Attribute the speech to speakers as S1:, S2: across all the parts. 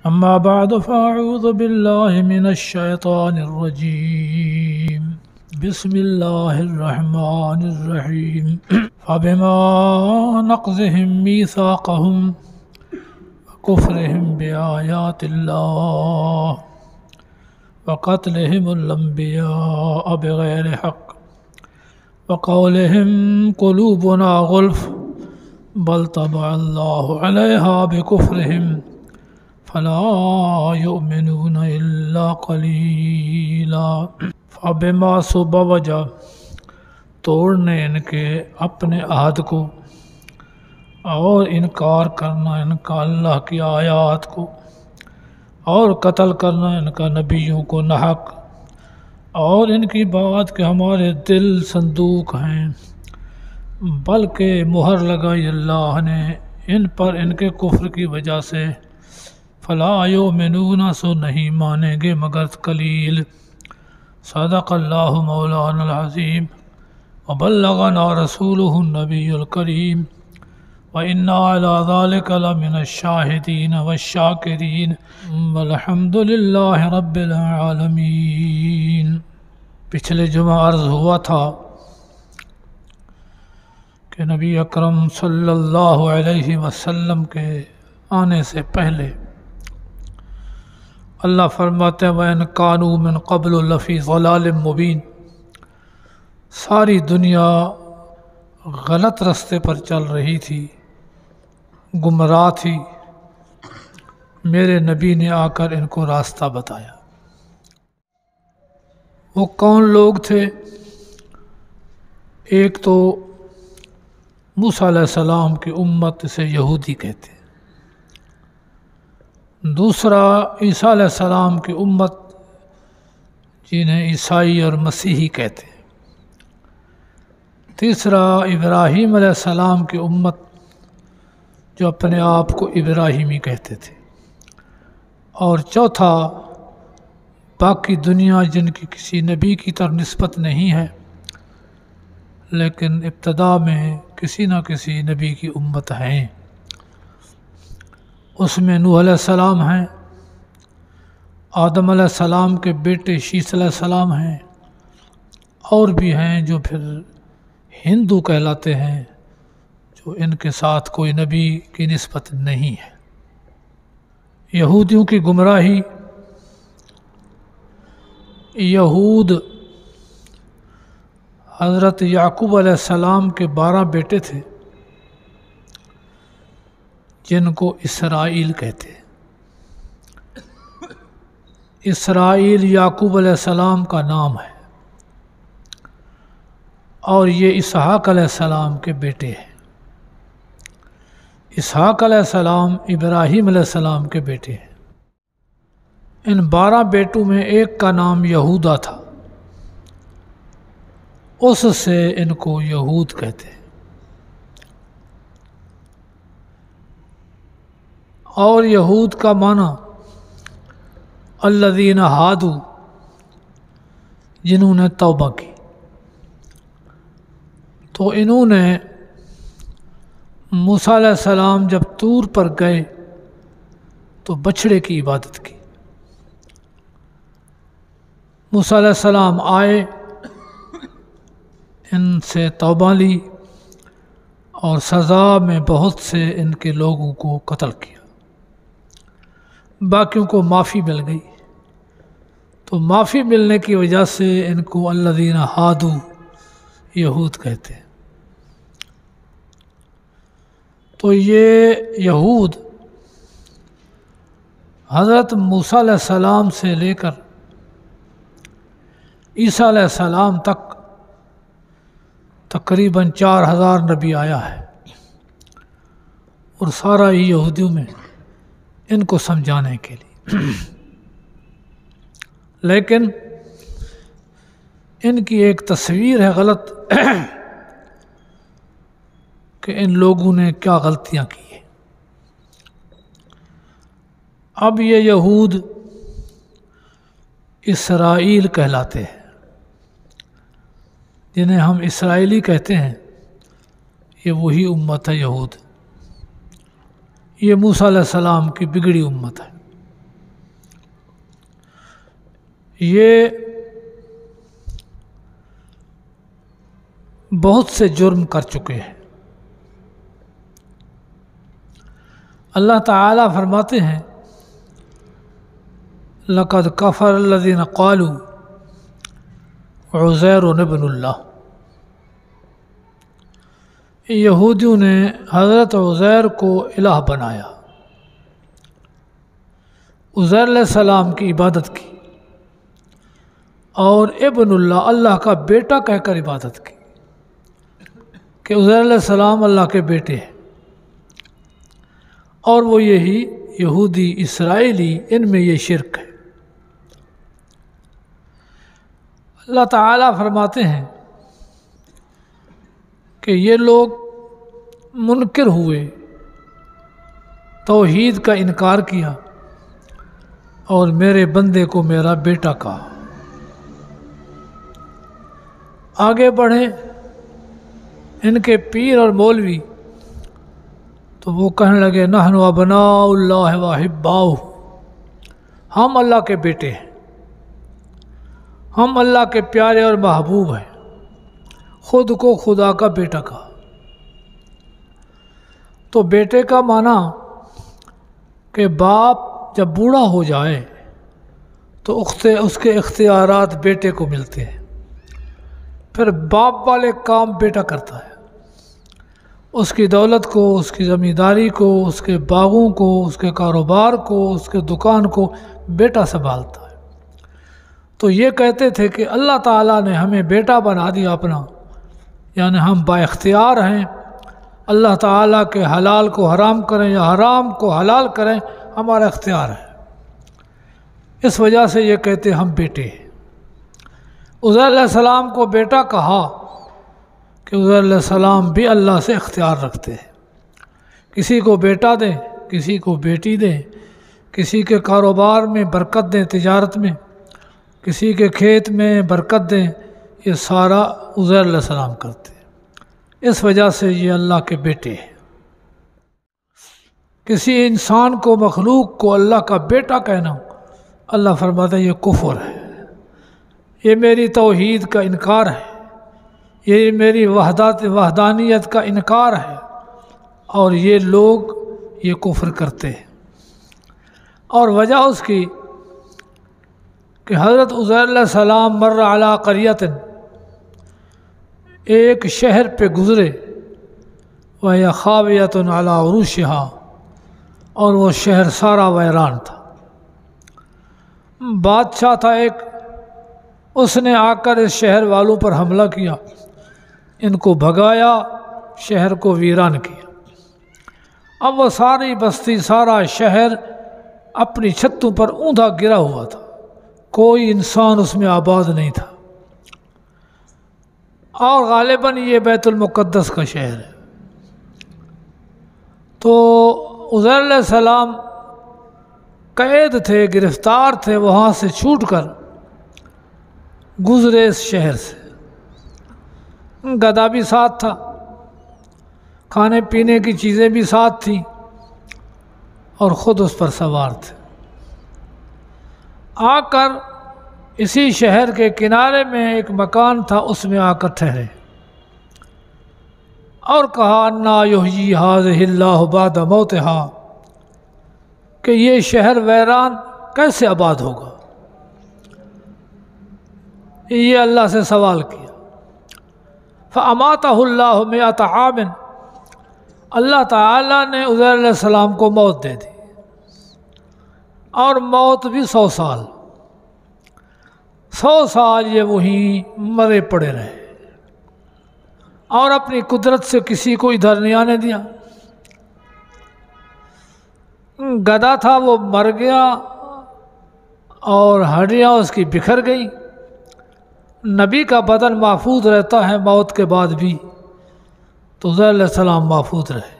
S1: أما بعد فأعوذ بالله من الشيطان الرجيم بسم الله الرحمن الرحيم فبما نقضهم ميثاقهم وكفرهم بآيات الله وقتلهم الأنبياء بغير حق وقولهم قلوبنا غلف بل طبع الله عليها بكفرهم فلا يؤمنون إلا قليلا فبما بوجہ توڑنے ان کے اپنے عہد کو اور انکار کرنا ان کا اللہ کی آیات کو اور قتل کرنا ان کا نبیوں کو ناحق اور ان کی بات کہ ہمارے دل صندوق ہیں، بلکہ مہر لگائی اللہ نے ان پر ان کے کفر کی وجہ سے، فلا یؤمنون سو نہیں مانیں گے مگر قلیل۔ صدق اللہ مولانا العظیم وبلغنا رسولہ النبی الکریم وإنا على ذلك لمن الشاہدین والشاکرین والحمد للہ رب العالمین۔ پچھلے جمعہ عرض ہوا تھا کہ نبی اکرم صلی اللہ علیہ وسلم کے آنے سے پہلے اللہ فرماتے ہیں وَإِن كَانُوا مِن قَبْلُ لَفِي ضَلَالٍ مُبِينٍ، ساری دنیا غلط رستے پر چل رہی تھی، گمراہ تھی، میرے نبی نے آ کر ان کو راستہ بتایا۔ وہ کون لوگ تھے؟ ایک تو موسیٰ علیہ السلام کی امت سے یہودی کہتے ہیں، دوسرا عیسیٰ علیہ السلام کی امت جنہیں عیسائی اور مسیحی کہتے ہیں، تیسرا ابراہیم علیہ السلام کی امت جو اپنے آپ کو ابراہیمی کہتے تھے، اور چوتھا باقی دنیا جن کی کسی نبی کی طرف نسبت نہیں ہے لیکن ابتدا میں کسی نہ کسی نبی کی امت ہیں۔ اس میں نوح علیہ السلام ہیں، آدم علیہ السلام کے بیٹے شیث علیہ السلام ہیں، اور بھی ہیں جو پھر ہندو کہلاتے ہیں، جو ان کے ساتھ کوئی نبی کی نسبت نہیں ہے۔ یہودیوں کی گمراہی، یہود حضرت یعقوب علیہ السلام کے 12 بیٹے تھے جن کو اسرائیل کہتے ہیں۔ اسرائیل یعقوب علیہ السلام کا نام ہے، اور یہ اسحاق علیہ السلام کے بیٹے ہیں۔ اسحاق علیہ السلام ابراہیم علیہ السلام کے بیٹے ہیں۔ ان 12 بیٹوں میں ایک کا نام یہودا تھا، اس سے ان کو یہود کہتے ہیں۔ اور یہود کا معنی الذین ہادو، جنہوں نے توبہ کی۔ تو انہوں نے موسیٰ علیہ السلام جب طور پر گئے تو بچھڑے کی عبادت کی۔ موسیٰ علیہ السلام آئے، ان سے توبہ لی اور سزا میں بہت سے ان کے لوگوں کو قتل کیا، باقیوں کو معافی مل گئی۔ تو معافی ملنے کی وجہ سے ان کو الذین ہادو یہود کہتے ہیں۔ تو یہ یہود حضرت موسیٰ علیہ السلام سے لے کر عیسیٰ علیہ السلام تک تقریباً 4000 نبی آیا ہے، اور سارا ہی یہودیوں میں ان کو سمجھانے کے لیے۔ لیکن ان کی ایک تصویر ہے غلط کہ ان لوگوں نے کیا غلطیاں کی ہیں۔ اب یہ یہود اسرائیل کہلاتے ہیں، جنہیں ہم اسرائیلی کہتے ہیں، یہ وہی امت ہے یہود۔ یہ موسیٰ علیہ السلام کی بگڑی امت ہے۔ یہ بہت سے جرم کر چکے ہیں۔ اللہ تعالیٰ فرماتے ہیں لَقَدْ كَفَرَ الَّذِينَ قَالُوا عُزَيْرٌ ابْنُ اللَّهِ، یہودیوں نے حضرت عزیر کو الہ بنایا، عزیر علیہ السلام کی عبادت کی اور ابن اللہ، اللہ کا بیٹا کہہ کر عبادت کی کہ عزیر علیہ السلام اللہ کے بیٹے ہیں۔ اور وہ یہی یہودی اسرائیلی، ان میں یہ شرک ہے۔ اللہ تعالیٰ فرماتے ہیں کہ یہ لوگ منکر ہوئے، توحید کا انکار کیا اور میرے بندے کو میرا بیٹا کہا۔ آگے بڑھیں ان کے پیر اور مولوی تو وہ کہنے لگے نحن ابناء اللہ و احباؤہ، ہم اللہ کے بیٹے ہیں، ہم اللہ کے پیارے اور محبوب ہیں، خود کو خدا کا بیٹا کہا۔ تو بیٹے کا معنی کہ باپ جب بوڑھا ہو جائے تو اس کے اختیارات بیٹے کو ملتے ہیں، پھر باپ والے کام بیٹا کرتا ہے، اس کی دولت کو، اس کی زمینداری کو، اس کے باغوں کو، اس کے کاروبار کو، اس کے دکان کو بیٹا سنبھالتا ہے۔ تو یہ کہتے تھے کہ اللہ تعالیٰ نے ہمیں بیٹا بنا دیا اپنا، یعنی ہم با اختیار ہیں، اللہ تعالیٰ کے حلال کو حرام کریں یا حرام کو حلال کریں ہمارا اختیار ہے۔ اس وجہ سے یہ کہتے ہم بیٹے ہیں۔ عزیر علیہ السلام کو بیٹا کہا کہ عزیر علیہ السلام بھی اللہ سے اختیار رکھتے ہیں، کسی کو بیٹا دیں، کسی کو بیٹی دیں، کسی کے کاروبار میں برکت دیں، تجارت میں، کسی کے کھیت میں برکت دیں، یہ سارا عزیر علیہ السلام کرتے ہیں۔ اس وجہ سے یہ اللہ کے بیٹے ہیں۔ کسی انسان کو، مخلوق کو اللہ کا بیٹا کہنا، اللہ فرماتا ہے یہ کفر ہے، یہ میری توحید کا انکار ہے، یہ میری وحدانیت کا انکار ہے، اور یہ لوگ یہ کفر کرتے ہیں۔ اور وجہ اس کی کہ حضرت عزیر علیہ السلام مر علی قریۃ، ایک شہر پہ گزرے، وَهِيَ خَاوِيَةٌ عَلَىٰ عُرُوشِهَا، اور وہ شہر سارا ویران تھا۔ بادشاہ تھا ایک، اس نے آ کر اس شہر والوں پر حملہ کیا، ان کو بھگایا، شہر کو ویران کیا۔ اب وہ ساری بستی، سارا شہر اپنی چھتوں پر اوندا گرا ہوا تھا، کوئی انسان اس میں آباد نہیں تھا، اور غالباً یہ بیت المقدس کا شہر ہے۔ تو عزیر علیہ السلام قید تھے، گرفتار تھے، وہاں سے چھوٹ کر گزرے اس شہر سے۔ گدھا بھی ساتھ تھا، کھانے پینے کی چیزیں بھی ساتھ تھیں، اور خود اس پر سوار تھے۔ آ کر اسی شہر کے کنارے میں ایک مکان تھا، اس میں آ کر ٹھہرے اور کہا انا یحیی ھذہ اللہ بعد موتہا، کہ یہ شہر ویران کیسے آباد ہوگا۔ یہ اللہ سے سوال کیا۔ فاماتہ اللہ مئۃ عام، اللہ تعالیٰ نے عزیر علیہ السلام کو موت دے دی، اور موت بھی 100 سال، 100 سال یہ وہیں مرے پڑے رہے، اور اپنی قدرت سے کسی کو ادھر نہیں آنے دیا۔ گدھا تھا وہ مر گیا اور ہڈیاں اس کی بکھر گئی۔ نبی کا بدن محفوظ رہتا ہے موت کے بعد بھی، تو عزیر علیہ السلام محفوظ رہے۔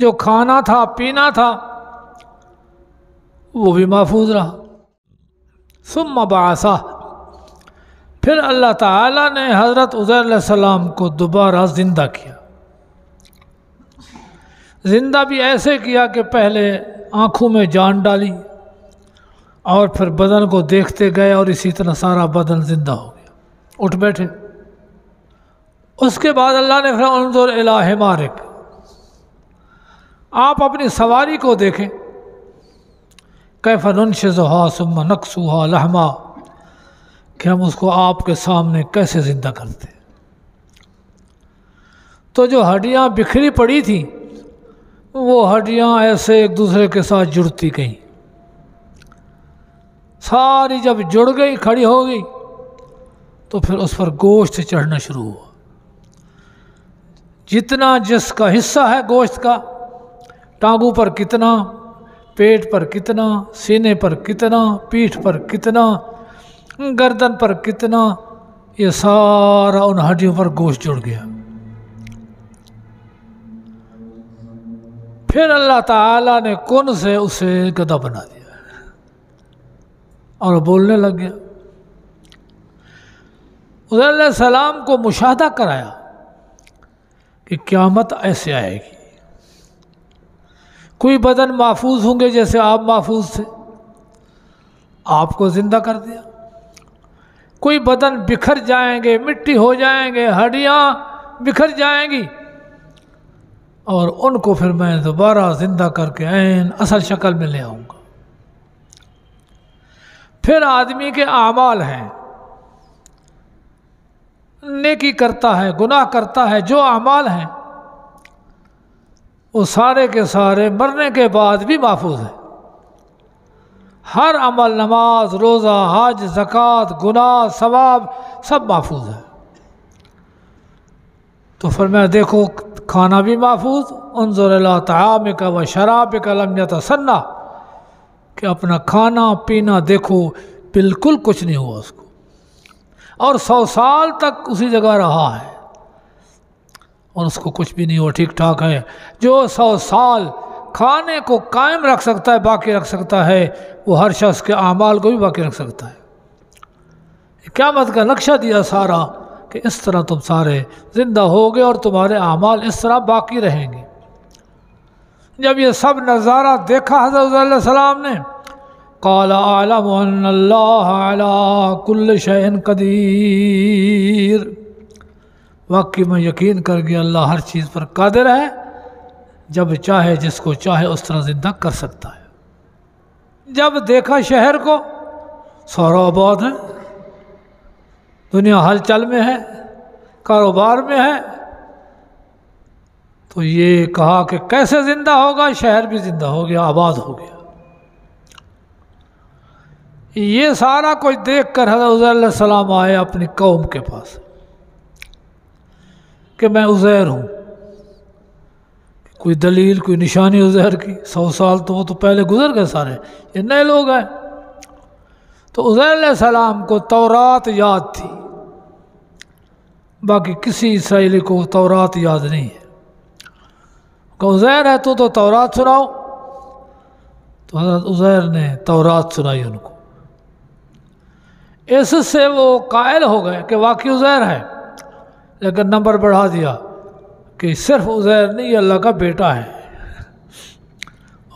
S1: جو کھانا تھا، پینا تھا، وہ بھی محفوظ رہا۔ ثم بعثہ، پھر اللہ تعالیٰ نے حضرت عزیر علیہ السلام کو دوبارہ زندہ کیا۔ زندہ بھی ایسے کیا کہ پہلے آنکھوں میں جان ڈالی، اور پھر بدن کو دیکھتے گئے اور اسی طرح سارا بدن زندہ ہو گیا، اٹھ بیٹھے۔ اس کے بعد اللہ نے فرمایا انظر الی حمارک، آپ اپنی سواری کو دیکھیں، کیف ننشزھا ثم نکسوھا لحما، کہ ہم اس کو آپ کے سامنے کیسے زندہ کرتے۔ تو جو ہڈیاں بکھری پڑی تھیں وہ ہڈیاں ایسے ایک دوسرے کے ساتھ جڑتی گئیں، ساری جب جڑ گئی کھڑی ہو گئی تو پھر اس پر گوشت چڑھنا شروع ہوا۔ جتنا جس کا حصہ ہے گوشت کا، ٹانگوں پر کتنا، پیٹ پر کتنا، سینے پر کتنا، پیٹھ پر کتنا، گردن پر کتنا، یہ سارا ان ہڈیوں پر گوشت جڑ گیا۔ پھر اللہ تعالیٰ نے کن سے اسے گدھا بنا دیا اور بولنے لگ گیا۔ عزیر علیہ السلام کو مشاہدہ کرایا کہ قیامت ایسے آئے گی، کوئی بدن محفوظ ہوں گے جیسے آپ محفوظ تھے، آپ کو زندہ کر دیا، کوئی بدن بکھر جائیں گے، مٹی ہو جائیں گے، ہڈیاں بکھر جائیں گی، اور ان کو پھر میں دوبارہ زندہ کر کے عین اصل شکل میں لے آؤں گا۔ پھر آدمی کے اعمال ہیں، نیکی کرتا ہے، گناہ کرتا ہے، جو اعمال ہیں وہ سارے کے سارے مرنے کے بعد بھی محفوظ ہیں۔ ہر عمل، نماز، روزہ، حج، زکوٰۃ، گناہ، ثواب سب محفوظ ہے۔ تو فرمایا دیکھو کھانا بھی محفوظ، انظر الی طعامک و شرابک لم یتسنہ، کہ اپنا کھانا پینا دیکھو بالکل کچھ نہیں ہوا اس کو، اور 100 سال تک اسی جگہ رہا ہے اور اس کو کچھ بھی نہیں ہوا، ٹھیک ٹھاک ہے۔ جو 100 سال کھانے کو قائم رکھ سکتا ہے، باقی رکھ سکتا ہے، وہ ہر شخص کے اعمال کو بھی باقی رکھ سکتا ہے۔ قیامت کا نقشہ دیا سارا کہ اس طرح تم سارے زندہ ہوگے اور تمہارے اعمال اس طرح باقی رہیں گے۔ جب یہ سب نظارہ دیکھا حضرت علیہ السلام نے، قال اعلم ان اللہ علی کل شیء قدیر، واقعی میں یقین کر گیا اللہ ہر چیز پر قادر ہے، جب چاہے جس کو چاہے اس طرح زندہ کر سکتا ہے۔ جب دیکھا شہر کو، سارا آباد ہے، دنیا ہلچل میں ہے، کاروبار میں ہے، تو یہ کہا کہ کیسے زندہ ہوگا، شہر بھی زندہ ہو گیا، آباد ہو گیا۔ یہ سارا کچھ دیکھ کر حضرت عزیر علیہ السلام آئے اپنی قوم کے پاس کہ میں عزیر ہوں۔ کوئی دلیل، کوئی نشانی عزیر کی؟ 100 سال تو وہ تو پہلے گزر گئے سارے، یہ نئے لوگ ہیں۔ تو عزیر علیہ السلام کو تورات یاد تھی، باقی کسی اسرائیلی کو تورات یاد نہیں ہے۔ کہ عزیر ہے تو تورات سناؤ، تو حضرت عزیر نے تورات سنائی ان کو۔ اس سے وہ قائل ہو گئے کہ واقعی عزیر ہے، لیکن نمبر بڑھا دیا کہ صرف عزیر نہیں، یہ اللہ کا بیٹا ہے۔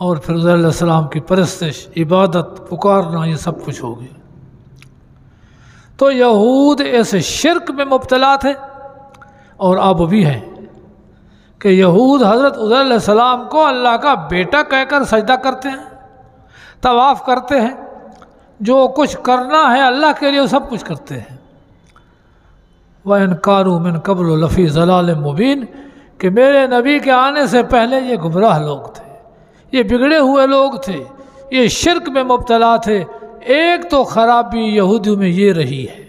S1: اور پھر عزیر علیہ السلام کی پرستش، عبادت، پکارنا، یہ سب کچھ ہو گیا۔ تو یہود اس شرک میں مبتلا تھے اور اب بھی ہیں کہ یہود حضرت عزیر علیہ السلام کو اللہ کا بیٹا کہہ کر سجدہ کرتے ہیں، طواف کرتے ہیں، جو کچھ کرنا ہے اللہ کے لیے وہ سب کچھ کرتے ہیں۔ وَإِنْ كَانُوا مِنْ قَبْلُ لَفِي ضَلَالٍ مُبِينٍ، کہ میرے نبی کے آنے سے پہلے یہ گمراہ لوگ تھے، یہ بگڑے ہوئے لوگ تھے، یہ شرک میں مبتلا تھے۔ ایک تو خرابی یہودیوں میں یہ رہی ہے،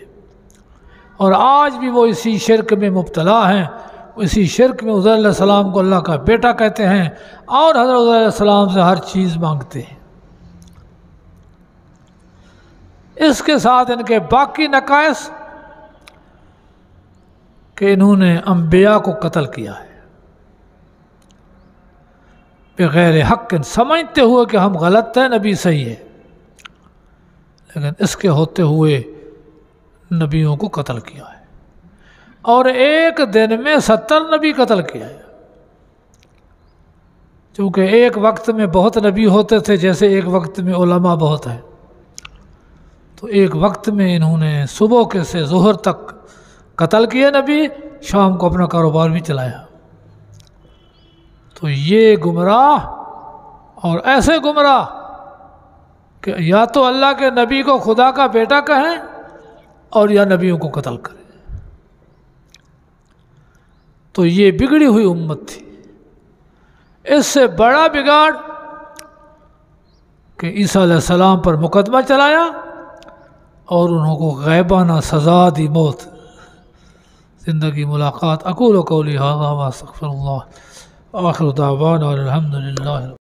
S1: اور آج بھی وہ اسی شرک میں مبتلا ہیں، اسی شرک میں عزیر علیہ السلام کو اللہ کا بیٹا کہتے ہیں اور حضرت عزیر علیہ السلام سے ہر چیز مانگتے ہیں۔ اس کے ساتھ ان کے باقی نقائص کہ انہوں نے انبیاء کو قتل کیا ہے بغیر حق، سمجھتے ہوئے کہ ہم غلط ہیں، نبی صحیح ہے، لیکن اس کے ہوتے ہوئے نبیوں کو قتل کیا ہے، اور ایک دن میں 70 نبی قتل کیا ہے۔ چونکہ ایک وقت میں بہت نبی ہوتے تھے، جیسے ایک وقت میں علماء بہت ہیں، تو ایک وقت میں انہوں نے صبح کے سے ظہر تک قتل کیے نبی، شام کو اپنا کاروبار بھی چلایا۔ تو یہ گمراہ اور ایسے گمراہ کہ یا تو اللہ کے نبی کو خدا کا بیٹا کہیں اور یا نبیوں کو قتل کریں۔ تو یہ بگڑی ہوئی امت تھی۔ اس سے بڑا بگاڑ کہ عیسیٰ علیہ السلام پر مقدمہ چلایا اور انہوں کو غیبانہ سزا دی، موت، زندگی ملاقات۔ اقول قولی ھذا واستغفر اللہ، آخر دعوانا الحمد للہ۔